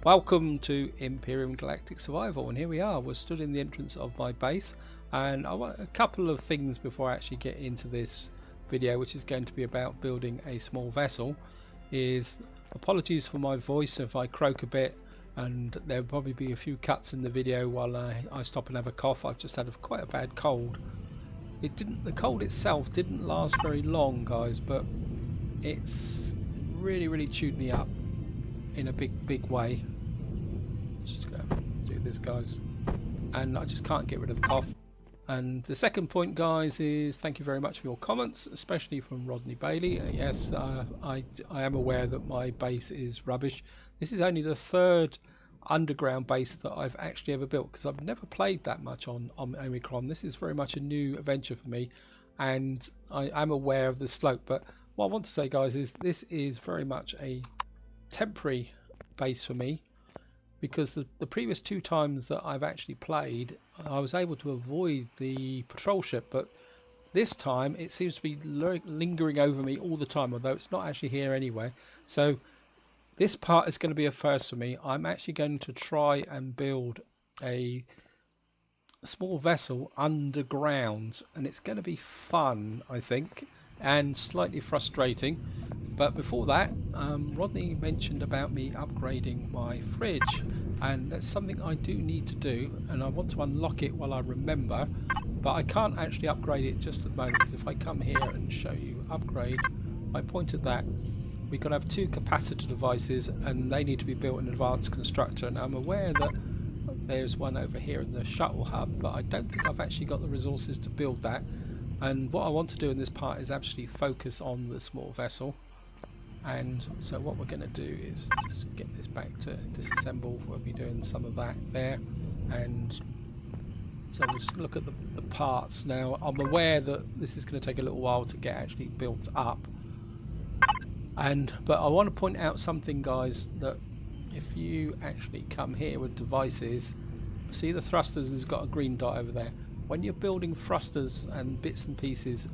Welcome to Empyrion Galactic Survival, and here we are. We're stood in the entrance of my base, and I want a couple of things before I actually get into this video, which is going to be about building a small vessel. Apologies for my voice if I croak a bit, and there'll probably be a few cuts in the video while I stop and have a cough. I've just had quite a bad cold. The cold itself didn't last very long, guys, but it's really chewed me up in a big way. Just go do this, guys, and I just can't get rid of the cough. And the second point, guys, is thank you very much for your comments, especially from Rodney Bailey. Yes, I am aware that my base is rubbish. This is only the third underground base that I've actually ever built, because I've never played that much on Omicron. This is very much a new adventure for me, and I am aware of the slope. But what I want to say, guys, is this is very much a temporary base for me, because the previous two times that I've actually played, I was able to avoid the patrol ship, but this time it seems to be lingering over me all the time, although it's not actually here anyway. So this part is going to be a first for me. I'm actually going to try and build a small vessel underground, and it's going to be fun, I think, and slightly frustrating. But before that, Rodney mentioned about me upgrading my fridge, and that's something I do need to do, and I want to unlock it while I remember, but I can't actually upgrade it just at the moment, because if I come here and show you upgrade, I pointed that we've got to have two capacitor devices, and they need to be built in advanced constructor, and I'm aware that there's one over here in the shuttle hub, but I don't think I've actually got the resources to build that. And what I want to do in this part is actually focus on the small vessel. And so what we're going to do is just get this back to disassemble. We'll be doing some of that there, and so we'll just look at the parts now. I'm aware that this is going to take a little while to get actually built up, but I want to point out something, guys, that if you actually come here with devices, see the thrusters has got a green dot over there. When you're building thrusters and bits and pieces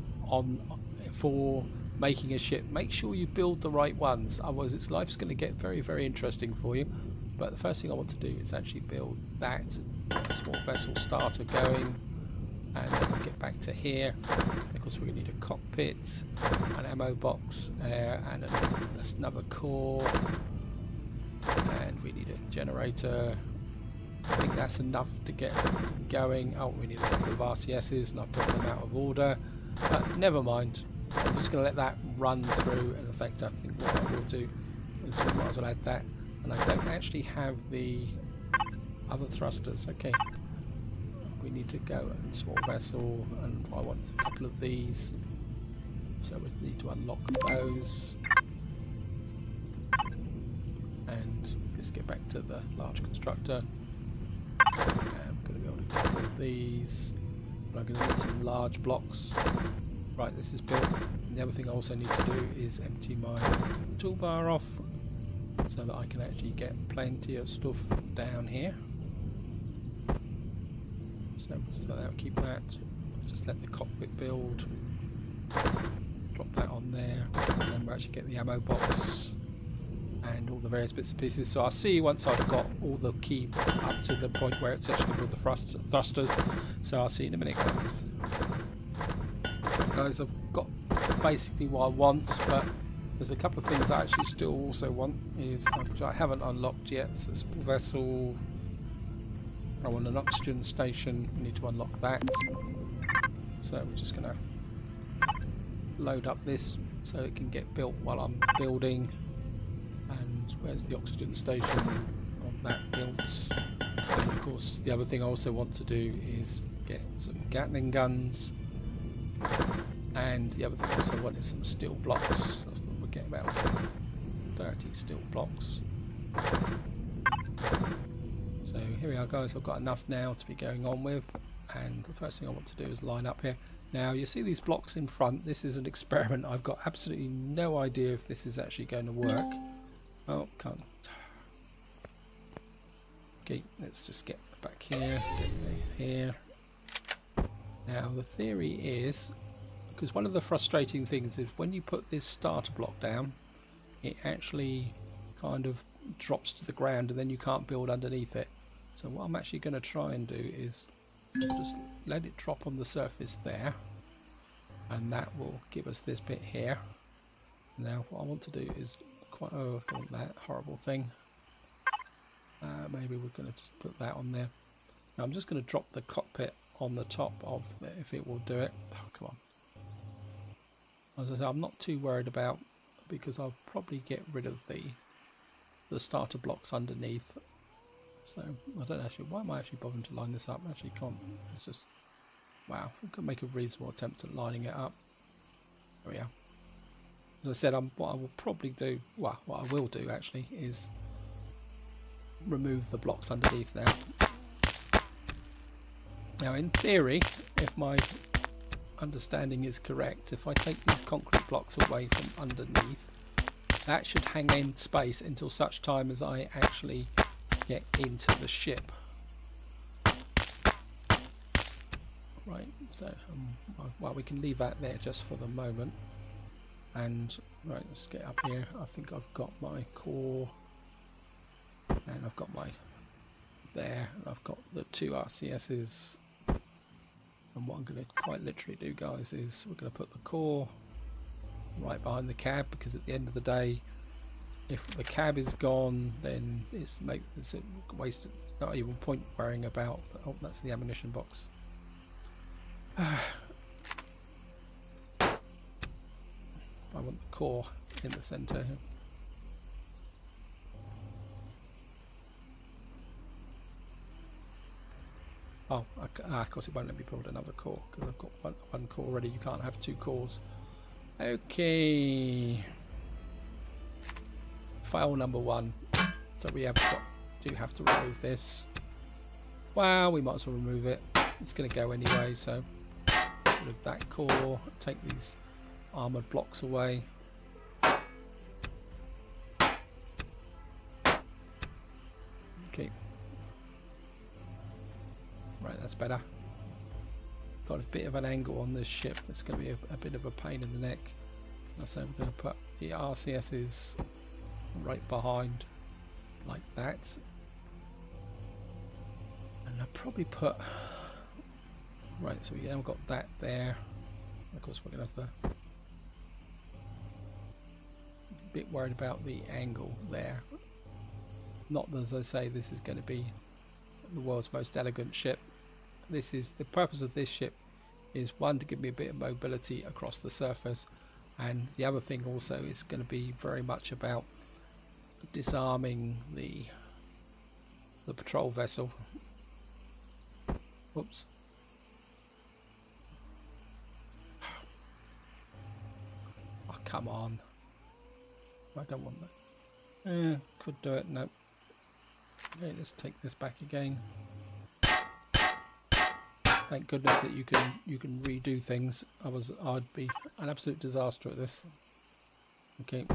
for making a ship, make sure you build the right ones, otherwise life's going to get very interesting for you. But the first thing I want to do is actually build that small vessel starter going, and then we'll get back to here. Of course, we're going to need a cockpit, an ammo box, and another core, and we need a generator. I think that's enough to get us going. Oh, we need a couple of RCSs, and I put them out of order, but never mind. I'm just going to let that run through. In effect, I think what I will do is we might as well add that. And I don't actually have the other thrusters. Okay, we need to go and small vessel, and I want a couple of these, so we need to unlock those. And just get back to the large constructor. I'm going to build a couple of these. I'm going to need some large blocks. Right, this is built. And the other thing I also need to do is empty my toolbar off, so that I can actually get plenty of stuff down here. So that'll keep that. Just let the cockpit build. Drop that on there, and then we'll actually get the ammo box and all the various bits and pieces. So I'll see you once I've got all the key up to the point where it's actually with the thrusters. So I'll see you in a minute, guys. Guys, I've got basically what I want, but there's a couple of things I actually still also want, which I haven't unlocked yet. So small vessel, I want an oxygen station, we need to unlock that. So we're just going to load up this so it can get built while I'm building. And where's the oxygen station? On that built. And of course the other thing I also want to do is get some Gatling guns. And the other thing I also want is some steel blocks. We'll get about 30 steel blocks. So here we are, guys. I've got enough now to be going on with, and the first thing I want to do is line up here. Now you see these blocks in front. This is an experiment. I've got absolutely no idea if this is actually going to work. Oh, can't. Okay, let's just get back here, get here. Now the theory is, because one of the frustrating things is when you put this starter block down, it actually kind of drops to the ground and then you can't build underneath it. So what I'm actually going to try and do is just let it drop on the surface there, and that will give us this bit here. Now what I want to do is I don't want that horrible thing. Maybe we're going to just put that on there. Now I'm just going to drop the cockpit on the top of it, if it will do it. Oh, come on. As I say, I'm not too worried about, because I'll probably get rid of the starter blocks underneath. So I don't actually, why am I actually bothering to line this up? I actually can't. It's just, wow, I can make a reasonable attempt at lining it up. There we are. As I said, what I will probably do, well, what I will do actually is remove the blocks underneath there. Now in theory, if my understanding is correct, if I take these concrete blocks away from underneath, that should hang in space until such time as I actually get into the ship. Right, so well, we can leave that there just for the moment. And right, let's get up here. I think I've got my core, and I've got my there, and I've got the 2 RCSs. And what I'm going to quite literally do, guys, is we're going to put the core right behind the cab, because at the end of the day, if the cab is gone, then it's a waste. Not even point worrying about. Oh, that's the ammunition box. I want the core in the centre. Oh, of course it won't let me build another core because I've got one core already. You can't have 2 cores. Okay. File number 1. So we do have to remove this. Well, we might as well remove it. It's going to go anyway, so get rid of that core. Take these armoured blocks away. Okay. Right, that's better. Got a bit of an angle on this ship. It's going to be a bit of a pain in the neck. So we're going to put the RCSs right behind, like that. And I'll probably put... Right, so we have got that there. Of course, we're going to have the... bit worried about the angle there. Not that, as I say, this is going to be the world's most elegant ship. This is the purpose of this ship, is one, to give me a bit of mobility across the surface, and the other thing also is going to be very much about disarming the patrol vessel. Whoops. Oh, come on. I don't want that. Could do it. No. Okay, let's take this back again. Thank goodness that you can redo things. I'd be an absolute disaster at this. Okay.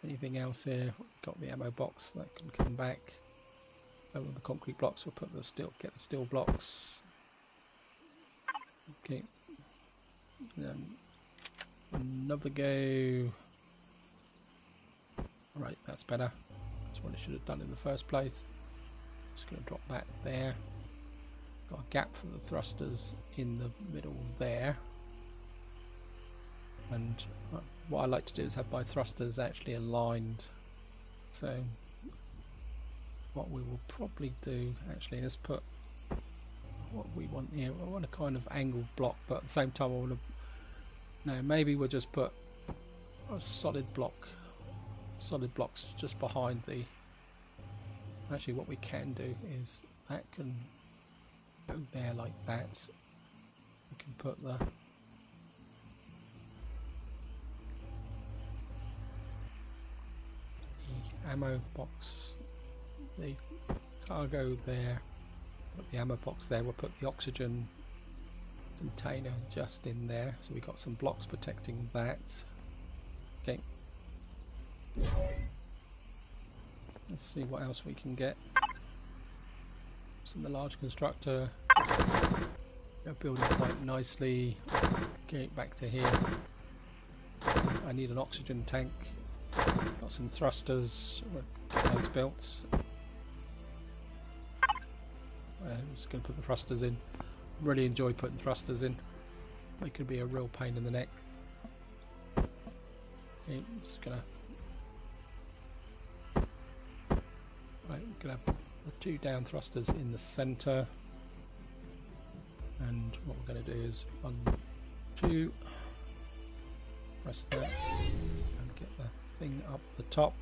Anything else here? Got the ammo box that can come back. Over the concrete blocks, we'll put get the steel blocks. Okay. Another go. Right, that's better. That's what I should have done in the first place. Just going to drop that there. Got a gap for the thrusters in the middle there. And what I like to do is have my thrusters actually aligned. So what we will probably do actually is put what we want here. I want a kind of angled block, but at the same time I want to... No, maybe we'll just put a solid blocks just behind the... Actually what we can do is that can go there like that. We can put the ammo box, the cargo there, put the ammo box there. We'll put the oxygen container just in there, so we got some blocks protecting that. Okay, let's see what else we can get. So the large constructor, they're building quite nicely. Okay, back to here. I need an oxygen tank. Got some thrusters. Those built. I'm just going to put the thrusters in. Really enjoy putting thrusters in. They can be a real pain in the neck. Okay, just gonna. Right, we're gonna have the 2 down thrusters in the centre, and what we're going to do is 1, 2. Press that and get the thing up the top.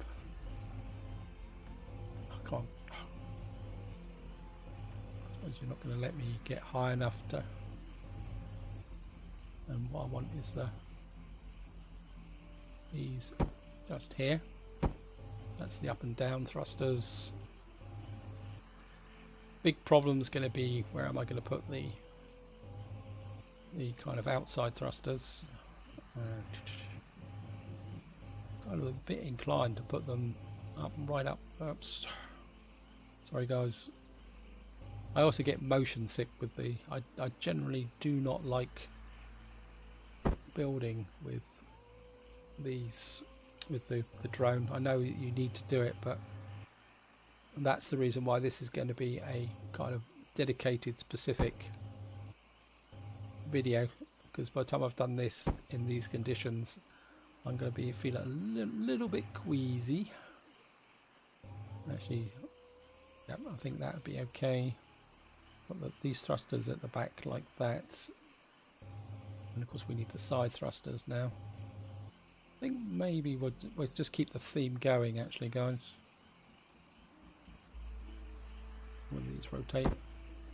Oh, come on. I suppose you're not going to let me get high enough to. And what I want is these just here. That's the up and down thrusters. Big problem is going to be where am I going to put the kind of outside thrusters. Kind of a bit inclined to put them up, right up. Oops. Sorry guys. I also get motion sick with the. I generally do not like building with these, with the drone. I know you need to do it, but that's the reason why this is going to be a kind of dedicated, specific video. Because by the time I've done this in these conditions, I'm going to be feeling a little bit queasy. Actually, yeah, I think that would be okay. Put these thrusters at the back like that, and of course we need the side thrusters now. I think maybe we'll just keep the theme going, actually, guys. When these rotate,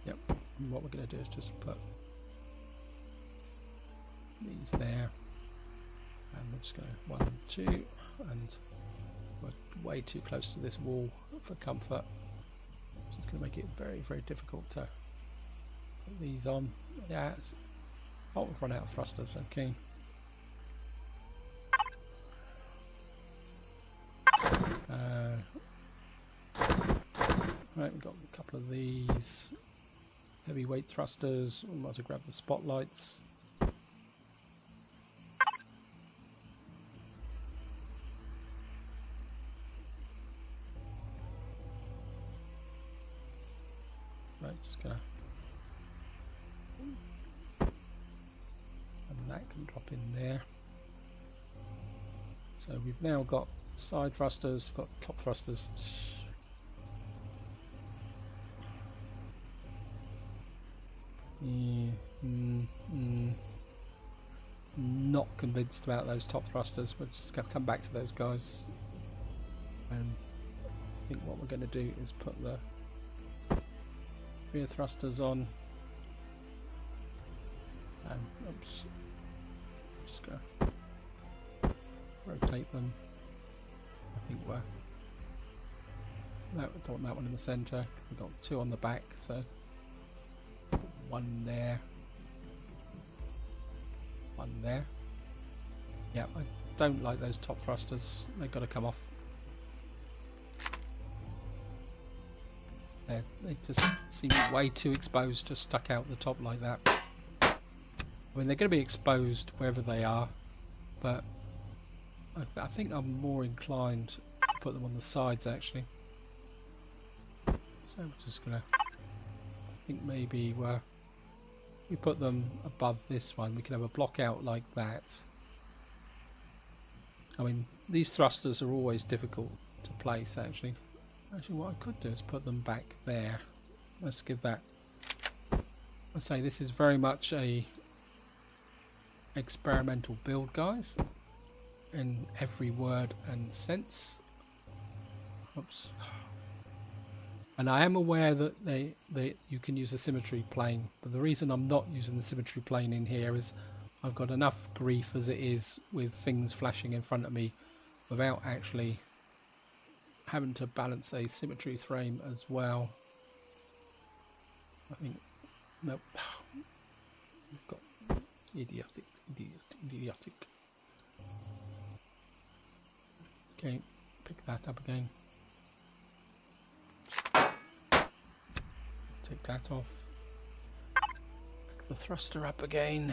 yep. And what we're going to do is just put these there, and we're just going to 1, 2, and we're way too close to this wall for comfort. So it's going to make it very, very difficult to put these on. Yeah, oh, we've run out of thrusters. Okay. Right, we've got a couple of these heavyweight thrusters. We might as well grab the spotlights. Right, just gonna, and that can drop in there. So we've now got side thrusters, got top thrusters. Not convinced about those top thrusters. We're just going to come back to those guys, and I think what we're going to do is put the rear thrusters on, and oops, just going to rotate them. I think we're no, we don't want that one in the centre. We've got 2 on the back, so 1 there, 1 there. Yeah, I don't like those top thrusters. They've got to come off. They just seem way too exposed, just stuck out the top like that. I mean, they're going to be exposed wherever they are, but I think I'm more inclined to put them on the sides, actually. So we're just going to, I think maybe we put them above this one. We can have a block out like that. I mean, these thrusters are always difficult to place, actually. Actually, what I could do is put them back there. Let's give that. I say this is very much a experimental build, guys, in every word and sense. Oops. And I am aware that you can use a symmetry plane, but the reason I'm not using the symmetry plane in here is I've got enough grief as it is with things flashing in front of me without actually having to balance a symmetry frame as well. I think, nope, we've got idiotic. Okay, pick that up again. Take that off. Pick the thruster up again.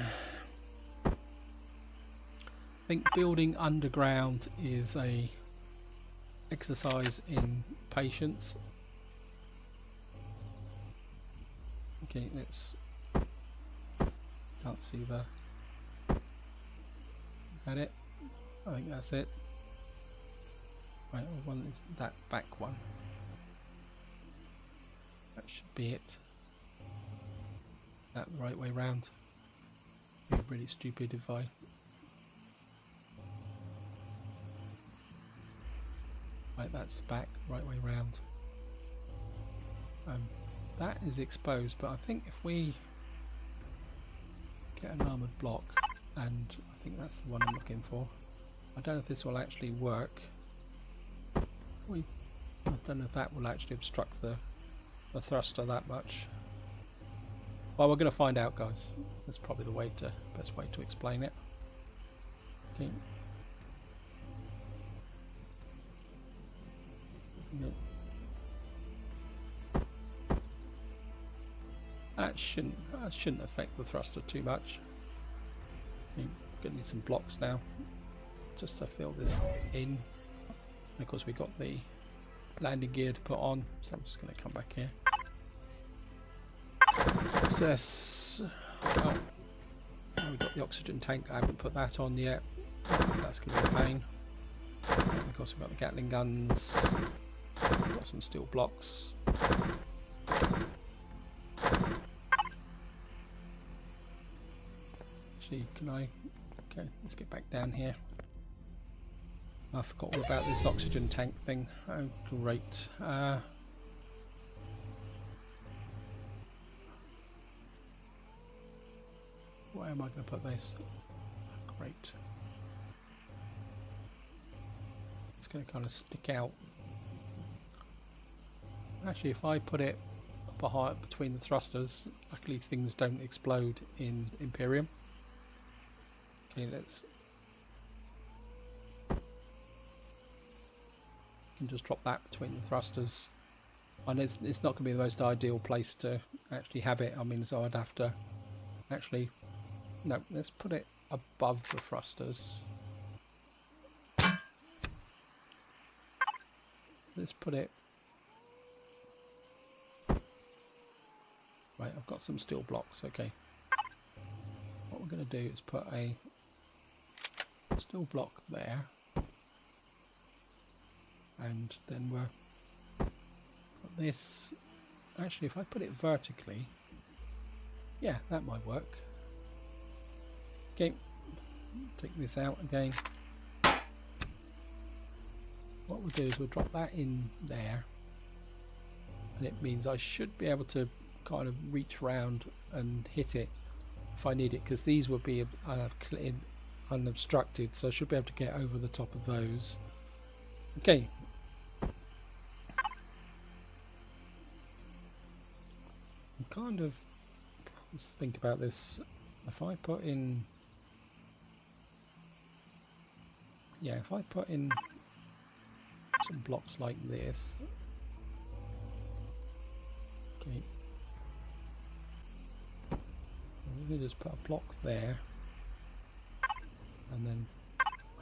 think building underground is a exercise in patience. Okay, let's, can't see the, is that it? I think that's it. Right, one is that back one. That should be it. That the right way round. It'd be really stupid if I right, that's back, right way round. That is exposed, but I think if we get an armoured block, and I think that's the one I'm looking for. I don't know if this will actually work. I don't know if that will actually obstruct the thruster that much. Well, we're going to find out, guys. That's probably the best way to explain it. Okay. No. That shouldn't affect the thruster too much. Okay, gonna need some blocks now, just to fill this in. And of course, we got the landing gear to put on, so I'm just going to come back here. Access. Oh, we've got the oxygen tank. I haven't put that on yet. That's going to be a pain. And of course, we've got the Gatling guns. We've got some steel blocks. Actually, can I? Okay, let's get back down here. I forgot all about this oxygen tank thing. Oh, great. Where am I going to put this? Great. It's going to kind of stick out. Actually, if I put it behind between the thrusters, luckily things don't explode in Empyrion. Okay, let's. Can just drop that between the thrusters, and it's not going to be the most ideal place to actually have it. I mean, so I'd have to actually, no, let's put it above the thrusters. Let's put it right. I've got some steel blocks. Okay, what we're going to do is put a steel block there. And then we're put this. Actually, if I put it vertically, yeah, that might work. Okay, take this out again. What we'll do is we'll drop that in there, and it means I should be able to kind of reach around and hit it if I need it, because these will be unobstructed, so I should be able to get over the top of those. Okay. Kind of, let's think about this. If I put in, yeah, if I put in some blocks like this, okay, I'm going to just put a block there, and then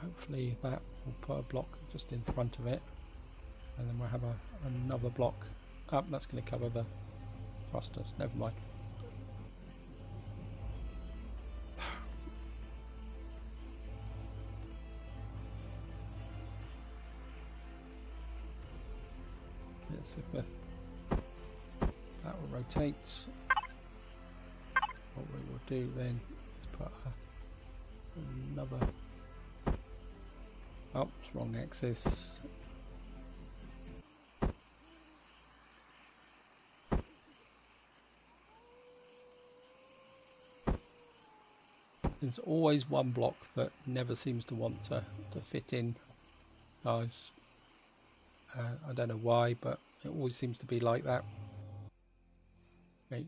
hopefully that will put a block just in front of it, and then we'll have another block up. That's going to cover the thrusters, never mind. Let's see if that will rotate. What we will do then is put another. Oh, it's wrong axis. There's always one block that never seems to want to fit in, guys. I don't know why, but it always seems to be like that. Okay.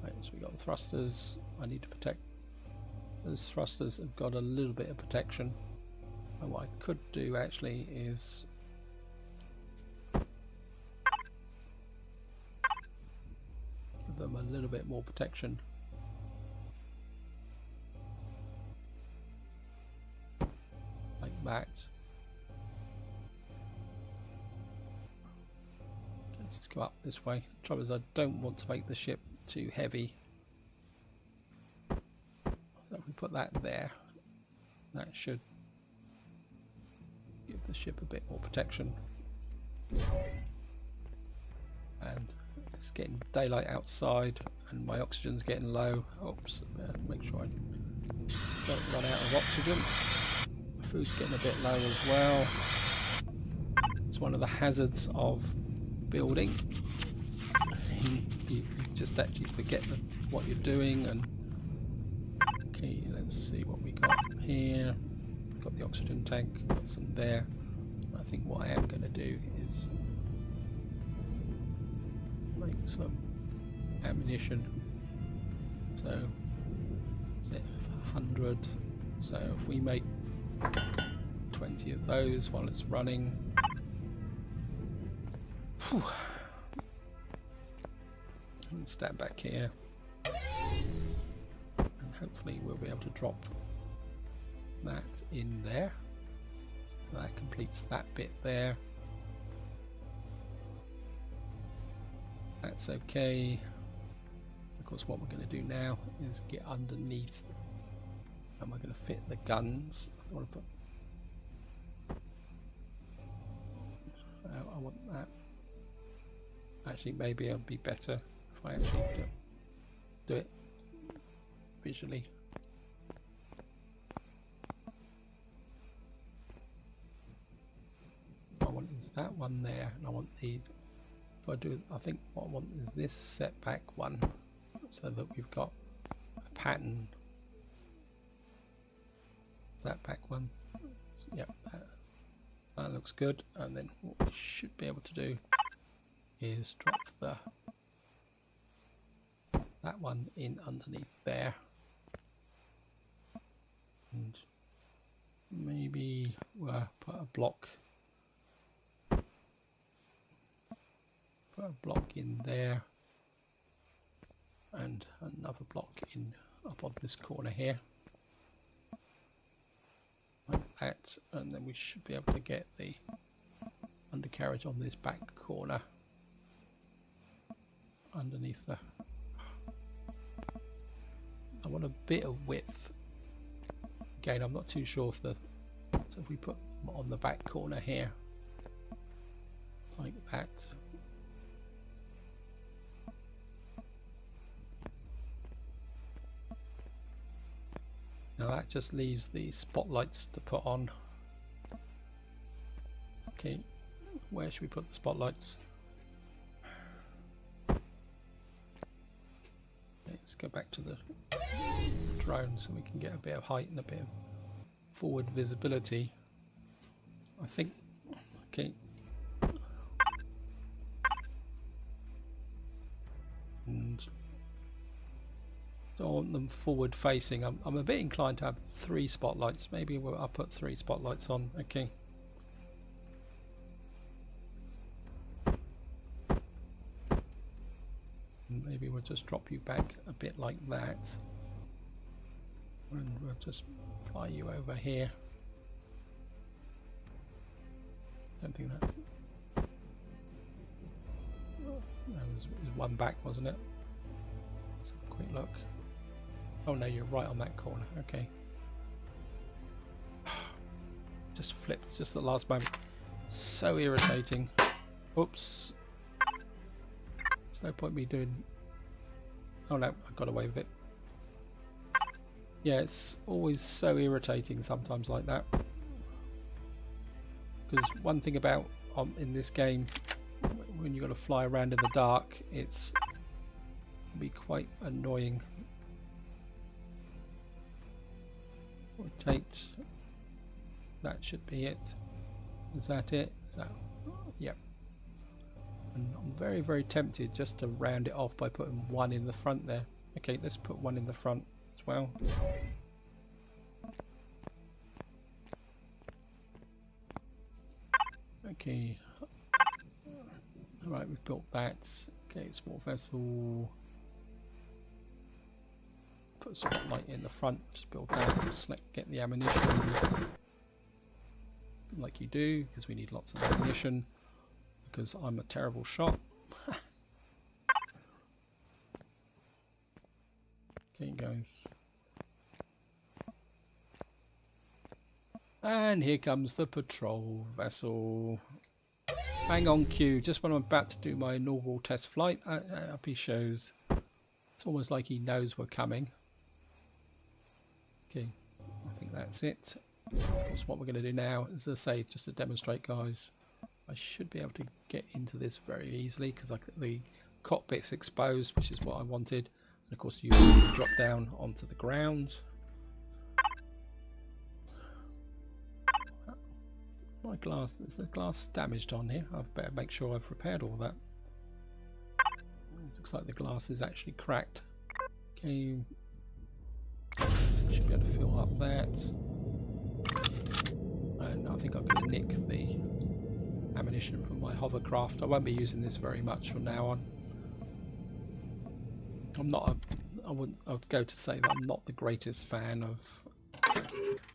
Right, so we got the thrusters. I need to protect. Those thrusters have got a little bit of protection. And what I could do actually is bit more protection. Like that. Let's just go up this way. The trouble is I don't want to make the ship too heavy. So if we put that there, that should give the ship a bit more protection. And it's getting daylight outside and my oxygen's getting low. Oops, make sure I don't run out of oxygen. My food's getting a bit low as well. It's one of the hazards of building. You just actually forget what you're doing. And okay, let's see what we got here. Got the oxygen tank, got some there. I think what I am going to do is make some ammunition. So is it 100? So if we make 20 of those while it's running, whew. And stand back here, and hopefully we'll be able to drop that in there. So that completes that bit there. That's okay. Of course, what we're going to do now is get underneath, and we're going to fit the guns. I want to put. I want that. Actually, maybe it'll be better if I actually do it visually. I want is that one there, and I want these. If I do, I think what I want is this setback one, so that we've got a pattern. Is that back one? Yep, that looks good. And then what we should be able to do is drop that one in underneath there, and maybe we'll put a block. Put a block in there, and another block in up on this corner here, like that, and then we should be able to get the undercarriage on this back corner underneath the. I want a bit of width. Again, I'm not too sure if the. So if we put on the back corner here, like that. Now that just leaves the spotlights to put on. Okay, where should we put the spotlights? Okay, let's go back to the drone so we can get a bit of height and a bit of forward visibility. I think, okay. And I want them forward facing. I'm a bit inclined to have 3 spotlights. Maybe I'll put 3 spotlights on. Okay. And maybe we'll just drop you back a bit like that. And we'll just fly you over here. Don't think that. That was one back, wasn't it? Let's have a quick look. Oh no, you're right on that corner. Okay. Just flipped just at the last moment. So irritating. Oops. There's no point me doing. Oh no, I got away with it. Yeah, it's always so irritating sometimes like that. Because one thing about in this game, when you've got to fly around in the dark, it's be quite annoying. Rotate. That should be it. Is that it? So, yep. And I'm very, very tempted just to round it off by putting 1 in the front there. Okay, let's put 1 in the front as well. Okay. Alright, we've built that. Okay, small vessel. put a spotlight in the front, just build that, select, get the ammunition, like you do, because we need lots of ammunition, because I'm a terrible shot. Okay guys. And here comes the patrol vessel. Hang on Q, just when I'm about to do my inaugural test flight, up he shows. It's almost like he knows we're coming. Okay, I think that's it. Of course, what we're going to do now is, as I say, just to demonstrate, guys, I should be able to get into this very easily because the cockpit's exposed, which is what I wanted. And of course, you drop down onto the ground. My glass, is the glass damaged on here? I've better make sure I've repaired all that. Looks like the glass is actually cracked. Okay, should be able to fill up that. And I think I'm going to nick the ammunition from my hovercraft. I won't be using this very much from now on. I would go to say that I'm not the greatest fan of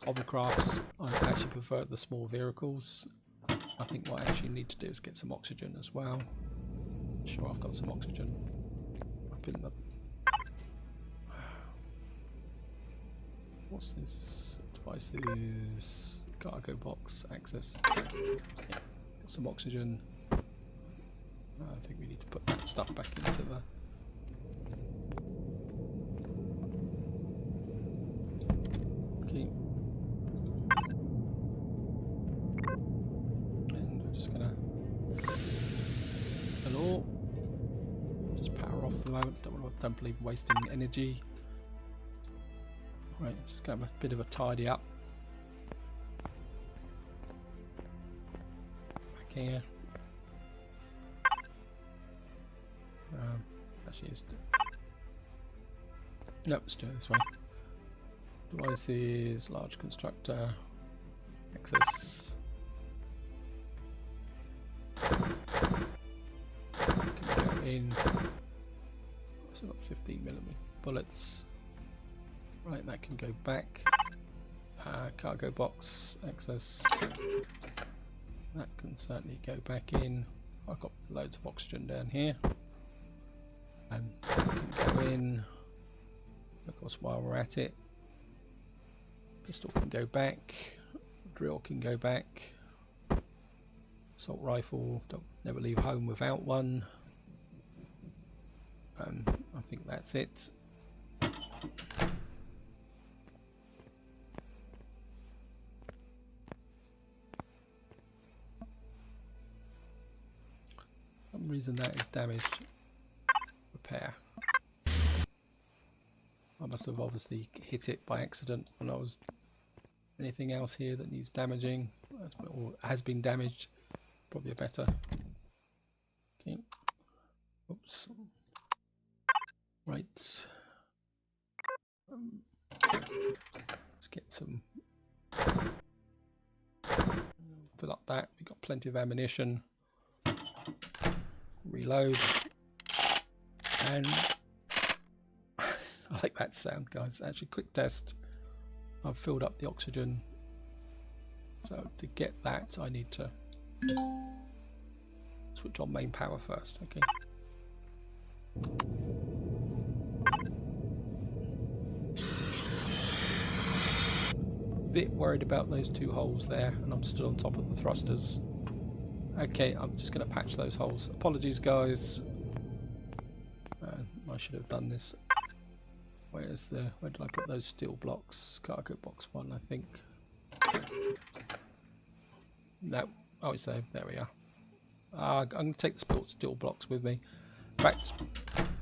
hovercrafts. I actually prefer the small vehicles. I think what I actually need to do is get some oxygen as well. Sure, I've got some oxygen up in the... What's this? Devices, cargo box, access. Okay. Got some oxygen. I think we need to put that stuff back into the... Okay. And we're just gonna... Hello. Just power off for the moment. Don't believe wasting energy. Right, let's have a bit of a tidy up. Back here. Actually, nope, let's do it this way. Devices, large constructor, access. Can go in. I've got 15mm bullets. Right, that can go back. Cargo box, access. That can certainly go back in. I've got loads of oxygen down here. And that can go in. Of course, while we're at it, pistol can go back. Drill can go back. Assault rifle, don't never leave home without one. I think that's it. For some reason that is damaged. Repair. I must have obviously hit it by accident when I was... Anything else here that needs damaging? Or has been damaged? Probably a better... Okay. Oops. Right. Let's get some... Fill up that. We've got plenty of ammunition. Reload. And... I like that sound, guys. Actually, quick test. I've filled up the oxygen. So to get that, I need to switch on main power first. Okay. Bit worried about those two holes there, and I'm stood on top of the thrusters. Okay, I'm just going to patch those holes. Apologies, guys. I should have done this. Where did I put those steel blocks? Cargo box 1, I think. No. Oh, it's there. There we are. I'm going to take the steel blocks with me. In fact,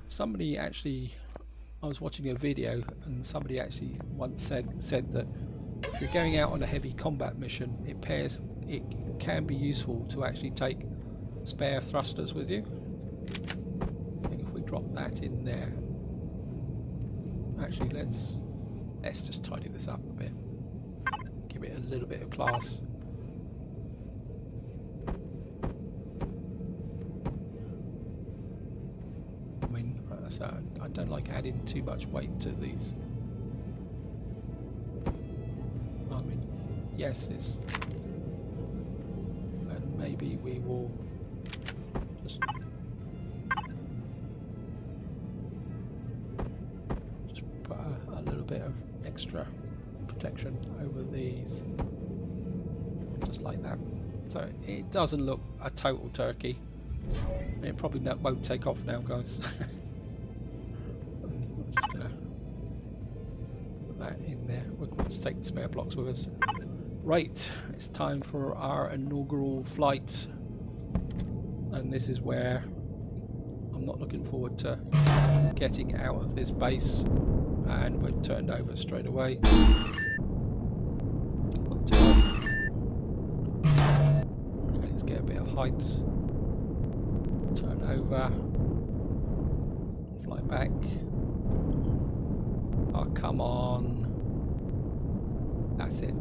somebody actually... I was watching a video and somebody actually once said that if you're going out on a heavy combat mission, it can be useful to actually take spare thrusters with you. I think if we drop that in there... Actually, let's just tidy this up a bit. Give it a little bit of class. I mean, so I don't like adding too much weight to these yes, it's... And maybe we will just put a little bit of extra protection over these, just like that. So it doesn't look a total turkey. It probably won't take off now, guys. I'm just gonna put that in there. We're going to take the spare blocks with us. Right, it's time for our inaugural flight, and this is where I'm not looking forward to getting out of this base, and we're turned over straight away. Got to us. Okay, let's get a bit of height. Turn over. Fly back. Oh, come on. That's it.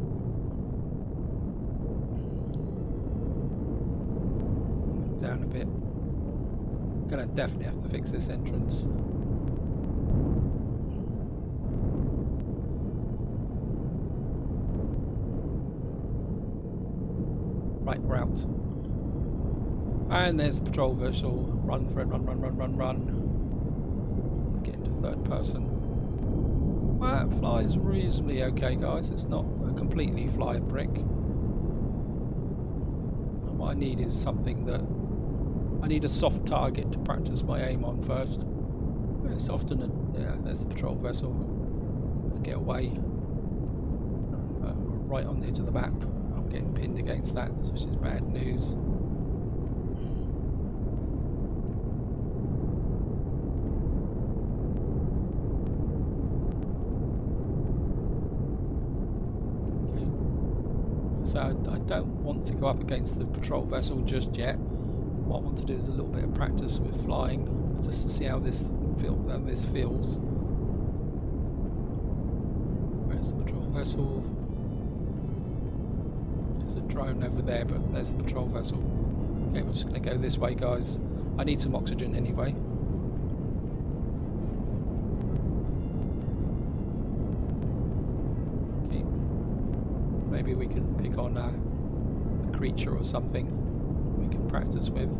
Down a bit. Gonna definitely have to fix this entrance. Right, we're out. And there's the patrol vessel. Run for it, run, run, run, run, run. Get into third person. Well, that flies reasonably okay, guys. It's not a completely flying brick. What I need is something that... I need a soft target to practice my aim on first. It's often a... yeah, there's the patrol vessel. Let's get away. Right on the edge of the map. I'm getting pinned against that, which is bad news. So I don't want to go up against the patrol vessel just yet. What I want to do is a little bit of practice with flying, just to see how this feels. Where's the patrol vessel? There's a drone over there, but there's the patrol vessel. Okay, we're just going to go this way, guys. I need some oxygen anyway. Maybe we can pick on a creature or something we can practice with.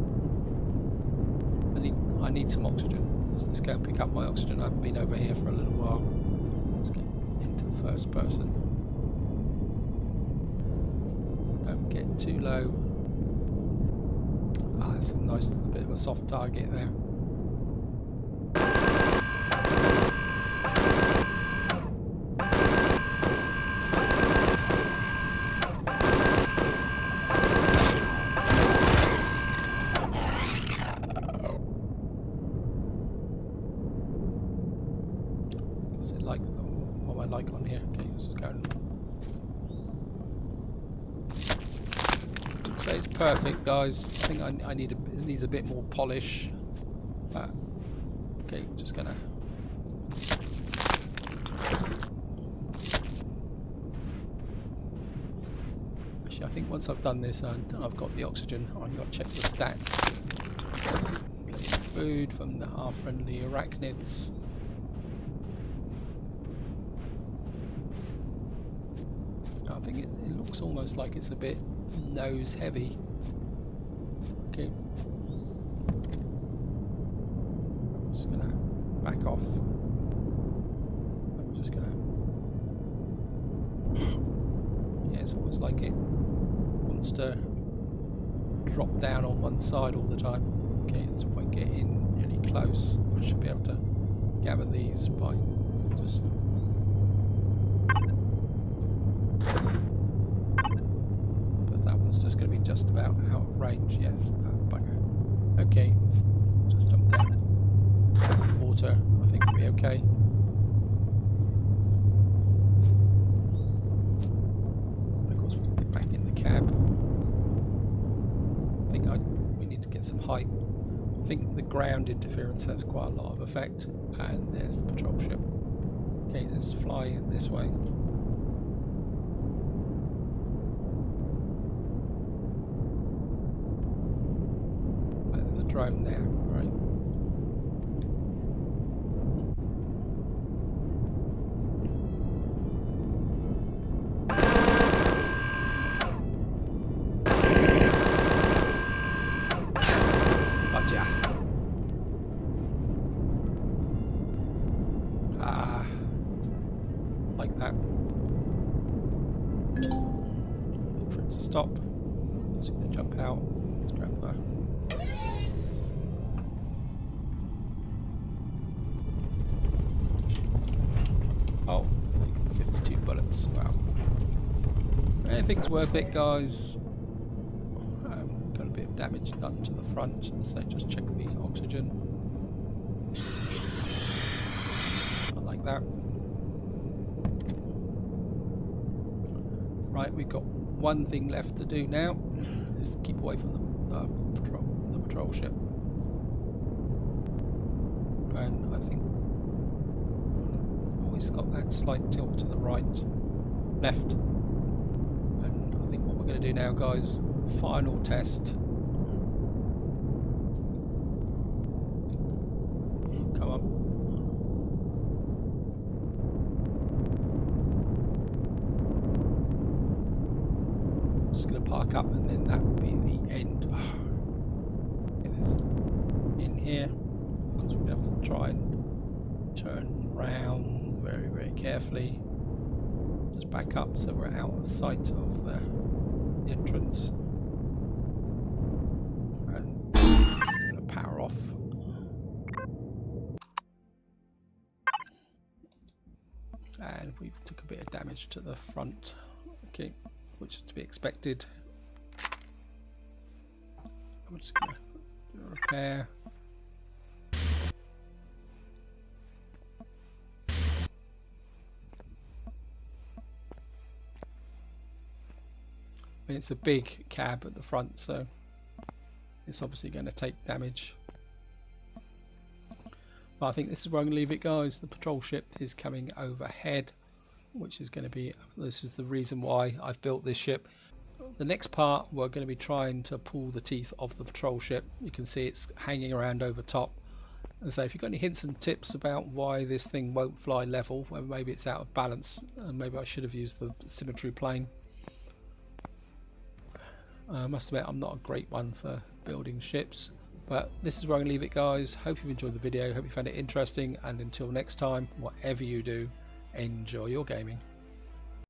I need some oxygen. Let's go and pick up my oxygen. I haven't been over here for a little while. Let's get into first person. Don't get too low. Ah, that's a nice bit of a soft target there. Say it's perfect, guys. I think it needs a bit more polish. But okay, just gonna. Actually, I think once I've done this and I've got the oxygen, I've got to check the stats. Get food from our friendly arachnids. I think it looks almost like it's a bit nose heavy. Okay. I'm just gonna back off. I'm just gonna... yeah, it's almost like it wants to drop down on one side all the time. Okay, so if I get in really close, I should be able to gather these by just... just going to be just about out of range. Yes. Bugger. Okay. Just jump down. Water. I think we'll be okay. Of course, we can get back in the cab. I think we need to get some height. I think the ground interference has quite a lot of effect. And there's the patrol ship. Okay, let's fly this way. Drone there, right? like that. Wait for it to stop. It's going to jump out. Let's grab the... Oh, 52 bullets. Wow. Anything's worth it, guys. Got a bit of damage done to the front, so just check the oxygen. Like that. Right, we've got one thing left to do now, is keep away from the patrol ship. And I think we've always got that slight tilt to the right, left. And I think what we're going to do now, guys, final test. Come on. Just going to park up, and then that will be the end. Get this in here, because we're going to have to try and turn round very, very carefully. Just back up so we're out of sight of the entrance. And I'm going to power off. And we took a bit of damage to the front. Okay, which is to be expected. I'm just going to do a repair. I mean, it's a big cab at the front, so it's obviously going to take damage. But I think this is where I'm going to leave it, guys. The patrol ship is coming overhead, which is going to be, this is the reason why I've built this ship. The next part, we're going to be trying to pull the teeth of the patrol ship. You can see it's hanging around over top. And so if you've got any hints and tips about why this thing won't fly level, well, maybe it's out of balance, and maybe I should have used the symmetry plane. I must admit, I'm not a great one for building ships, but this is where I'm going to leave it, guys. Hope you've enjoyed the video, hope you found it interesting, and until next time, whatever you do, enjoy your gaming.